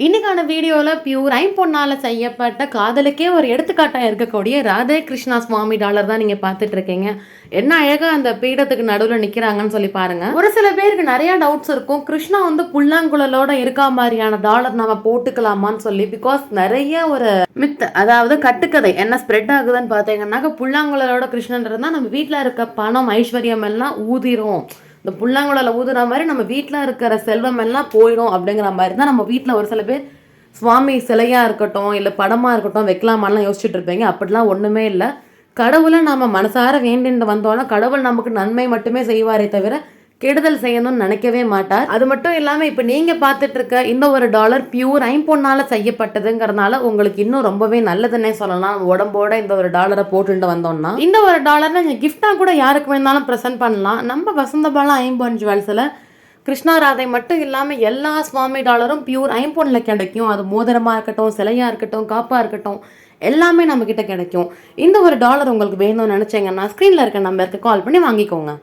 இன்னைக்கான வீடியோவில் பியூர் ஐம்பொன்னால செய்யப்பட்ட காதலுக்கே ஒரு எடுத்துக்காட்டாக இருக்கக்கூடிய ராதே கிருஷ்ணா சுவாமி டாலர் தான் நீங்கள் பார்த்துட்டு இருக்கீங்க. என்ன அழகாக அந்த பீடத்துக்கு நடுவில் நிற்கிறாங்கன்னு சொல்லி பாருங்க. ஒரு சில பேருக்கு நிறைய டவுட்ஸ் இருக்கும், கிருஷ்ணா வந்து புல்லாங்குழலோட இருக்கா மாதிரியான டாலர் நம்ம போட்டுக்கலாமான்னு சொல்லி. பிகாஸ் நிறைய ஒரு மித், அதாவது கட்டுக்கதை என்ன ஸ்ப்ரெட் ஆகுதுன்னு பார்த்தீங்கன்னாக்க, புல்லாங்குழலோட கிருஷ்ணன்றது தான் நம்ம வீட்டில் இருக்க பணம் ஐஸ்வர்யம் எல்லாம் ஊதிரும், இந்த புல்லாங்குழல ஊதுற மாதிரி நம்ம வீட்டில் இருக்கிற செல்வம் எல்லாம் போயிடும் அப்படிங்கிற மாதிரி தான் நம்ம வீட்டில் ஒரு சில பேர் சுவாமி சிலையாக இருக்கட்டும் இல்லை படமாக இருக்கட்டும் வைக்கலாமான்லாம் யோசிச்சுட்டு இருப்பீங்க. அப்படிலாம் ஒன்றுமே இல்லை. கடவுளை நம்ம மனசார வேண்டிட்டு வந்தோன்னா கடவுள் நமக்கு நன்மை மட்டுமே செய்வாரே தவிர கெடுதல் செய்யணும்னு நினைக்கவே மாட்டார். அது மட்டும் இல்லாமல் இப்போ நீங்கள் பார்த்துட்டு இருக்க இந்த ஒரு டாலர் பியூர் ஐம்பொன்னால் செய்யப்பட்டதுங்கிறதுனால உங்களுக்கு இன்னும் ரொம்பவே நல்லதுன்னே சொல்லலாம். உடம்போட இந்த ஒரு டாலரை போட்டுட்டு வந்தோம்னா இந்த ஒரு டாலரை நீங்கள் கிஃப்டாக கூட யாருக்கு வேணாலும் ப்ரெசென்ட் பண்ணலாம். நம்ம வசந்தபாலா ஐம்பொன் ஜுவல்ஸில் கிருஷ்ணா ராதை மட்டும் இல்லாமல் எல்லா சுவாமி டாலரும் பியூர் ஐம்பொன்னில் கிடைக்கும். அது மோதிரமாக இருக்கட்டும், சிலையாக இருக்கட்டும், காப்பாக இருக்கட்டும், எல்லாமே நம்மக்கிட்ட கிடைக்கும். இந்த ஒரு டாலர் உங்களுக்கு வேணும்னு நினச்சிங்கன்னா ஸ்க்ரீனில் இருக்க நம்பருக்கு கால் பண்ணி வாங்கிக்கோங்க.